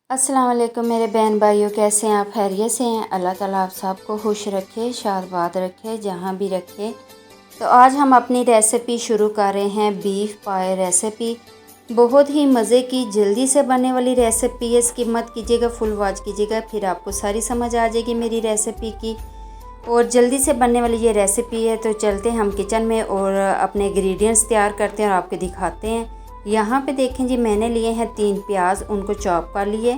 अस्सलाम वालेकुम मेरे बहन भाइयों, कैसे हैं आप? खैरियत से हैं? अल्लाह ताला आप सबको खुश रखे, शादबाद रखे, जहाँ भी रखे। तो आज हम अपनी रेसिपी शुरू कर रहे हैं बीफ पाए रेसिपी। बहुत ही मज़े की जल्दी से बनने वाली रेसिपी है। इसकी मत कीजिएगा, फुल वॉच कीजिएगा, फिर आपको सारी समझ आ जाएगी मेरी रेसिपी की। और जल्दी से बनने वाली ये रेसिपी है। तो चलते हैं हम किचन में और अपने इंग्रेडिएंट्स तैयार करते हैं और आपको दिखाते हैं। यहाँ पे देखें जी, मैंने लिए हैं 3 प्याज, उनको चॉप कर लिए।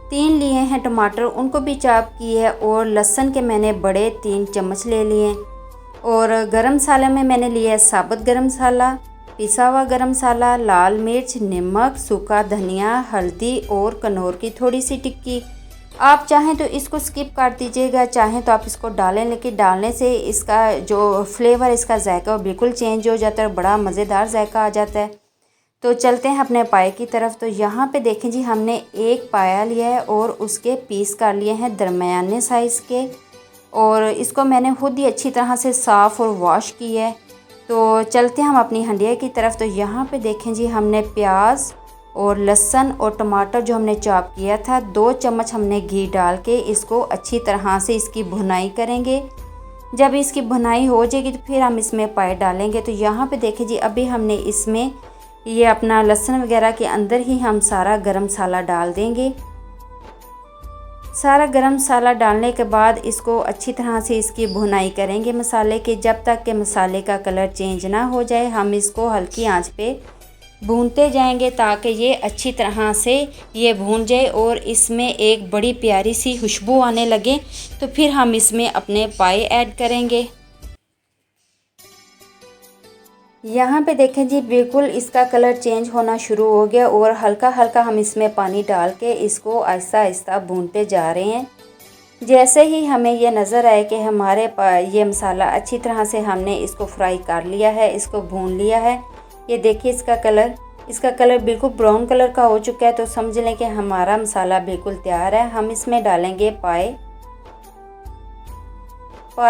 3 लिए हैं टमाटर, उनको भी चॉप किए है। और लहसुन के मैंने बड़े 3 चम्मच ले लिए। और गरम मसाला में मैंने लिया है साबुत गरम मसाला, पिसा हुआ गरम मसाला, लाल मिर्च, नमक, सूखा धनिया, हल्दी और कनौर की थोड़ी सी टिक्की। आप चाहें तो इसको स्किप कर दीजिएगा, चाहें तो आप इसको डालें, लेकिन डालने से इसका जो फ्लेवर, इसका जायका वो बिल्कुल चेंज हो जाता है और बड़ा मज़ेदार जायका आ जाता है। तो चलते हैं अपने पाए की तरफ। तो यहाँ पे देखें जी, हमने एक पाया लिया है और उसके पीस कर लिए हैं दरमियाने साइज़ के। और इसको मैंने खुद ही अच्छी तरह से साफ़ और वॉश किया है। तो चलते हैं हम अपनी हंडिया की तरफ। तो यहाँ पे देखें जी, हमने प्याज और लहसुन और टमाटर जो हमने चॉप किया था, 2 चम्मच हमने घी डाल के इसको अच्छी तरह से इसकी भुनाई करेंगे। जब इसकी भुनाई हो जाएगी तो फिर हम इसमें पाए डालेंगे। तो यहाँ पे देखें जी, अभी हमने इसमें ये अपना लहसुन वगैरह के अंदर ही हम सारा गरम मसाला डाल देंगे। सारा गरम मसाला डालने के बाद इसको अच्छी तरह से इसकी भुनाई करेंगे मसाले की, जब तक कि मसाले का कलर चेंज ना हो जाए। हम इसको हल्की आंच पे भूनते जाएंगे ताकि ये अच्छी तरह से ये भून जाए और इसमें एक बड़ी प्यारी सी खुशबू आने लगे। तो फिर हम इसमें अपने पाए ऐड करेंगे। यहाँ पे देखें जी, बिल्कुल इसका कलर चेंज होना शुरू हो गया और हल्का हल्का हम इसमें पानी डाल के इसको आहिस्ता आहिस्ता भूनते जा रहे हैं। जैसे ही हमें ये नज़र आए कि हमारे ये मसाला अच्छी तरह से हमने इसको फ्राई कर लिया है, इसको भून लिया है, ये देखिए इसका कलर बिल्कुल ब्राउन कलर का हो चुका है। तो समझ लें कि हमारा मसाला बिल्कुल तैयार है। हम इसमें डालेंगे पाए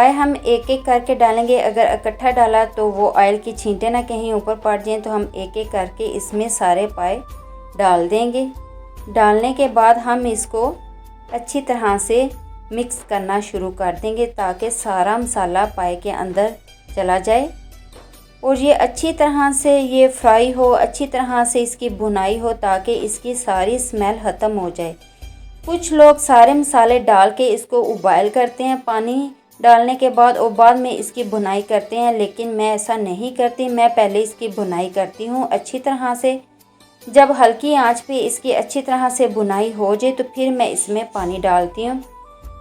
हम एक एक करके डालेंगे। अगर इकट्ठा डाला तो वो ऑयल की छींटे ना कहीं ऊपर पड़ जाएं, तो हम एक एक करके इसमें सारे पाए डाल देंगे। डालने के बाद हम इसको अच्छी तरह से मिक्स करना शुरू कर देंगे ताकि सारा मसाला पाए के अंदर चला जाए और ये अच्छी तरह से ये फ्राई हो, अच्छी तरह से इसकी भुनाई हो ताकि इसकी सारी स्मेल ख़त्म हो जाए। कुछ लोग सारे मसाले डाल के इसको उबाइल करते हैं पानी डालने के बाद और बाद में इसकी भुनाई करते हैं, लेकिन मैं ऐसा नहीं करती। मैं पहले इसकी भुनाई करती हूँ अच्छी तरह से। जब हल्की आंच पे इसकी अच्छी तरह से भुनाई हो जाए तो फिर मैं इसमें पानी डालती हूँ।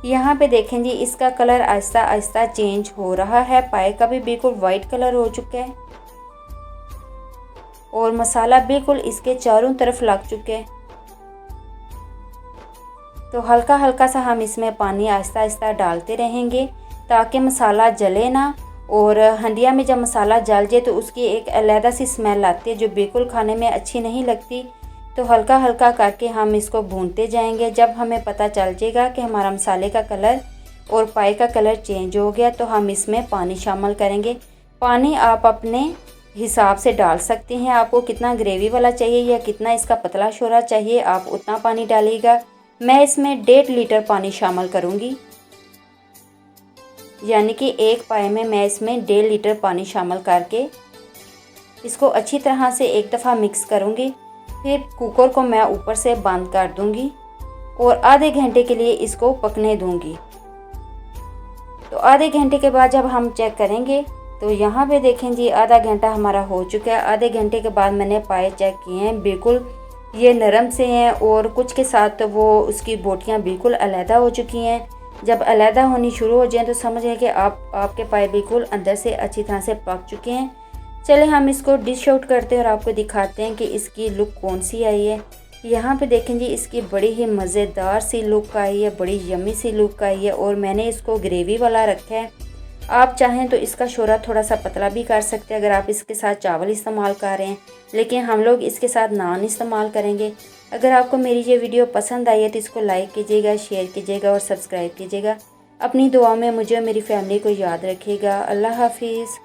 यहाँ पे देखें जी, इसका कलर आहिस्ता आहिस्ता चेंज हो रहा है। पाए का भी बिल्कुल वाइट कलर हो चुका है और मसाला बिल्कुल इसके चारों तरफ लग चुके हैं। तो हल्का हल्का सा हम इसमें पानी आहिस्ता आहिस्ता डालते रहेंगे ताकि मसाला जले ना। और हंडिया में जब मसाला जल जाए तो उसकी एक अलग सी स्मेल आती है जो बिल्कुल खाने में अच्छी नहीं लगती। तो हल्का हल्का करके हम इसको भूनते जाएंगे। जब हमें पता चल जाएगा कि हमारा मसाले का कलर और पाए का कलर चेंज हो गया तो हम इसमें पानी शामिल करेंगे। पानी आप अपने हिसाब से डाल सकते हैं। आपको कितना ग्रेवी वाला चाहिए या कितना इसका पतला शोरा चाहिए, आप उतना पानी डालिएगा। मैं इसमें 1.5 लीटर पानी शामिल करूँगी, यानी कि एक पाए में मैं इसमें 1.5 लीटर पानी शामिल करके इसको अच्छी तरह से एक दफ़ा मिक्स करूँगी। फिर कुकर को मैं ऊपर से बंद कर दूँगी और आधे घंटे के लिए इसको पकने दूँगी। तो आधे घंटे के बाद जब हम चेक करेंगे तो यहाँ पे देखें जी, आधा घंटा हमारा हो चुका है। आधे घंटे के बाद मैंने पाए चेक किए हैं, बिल्कुल ये नरम से हैं और कुछ के साथ तो वो उसकी बोटियाँ बिल्कुल अलहदा हो चुकी हैं। जब अलहदा होनी शुरू हो जाए तो समझ लें कि आपके पाए बिल्कुल अंदर से अच्छी तरह से पक चुके हैं। चले हम इसको डिश आउट करते हैं और आपको दिखाते हैं कि इसकी लुक कौन सी आई है। यहाँ पे देखें जी, इसकी बड़ी ही मज़ेदार सी लुक आई है, बड़ी यम्मी सी लुक आई है। और मैंने इसको ग्रेवी वाला रखा है। आप चाहें तो इसका शोरा थोड़ा सा पतला भी कर सकते हैं अगर आप इसके साथ चावल इस्तेमाल कर रहे हैं, लेकिन हम लोग इसके साथ नान इस्तेमाल करेंगे। अगर आपको मेरी ये वीडियो पसंद आई है तो इसको लाइक कीजिएगा, शेयर कीजिएगा और सब्सक्राइब कीजिएगा। अपनी दुआ में मुझे और मेरी फैमिली को याद रखिएगा। अल्लाह हाफिज़।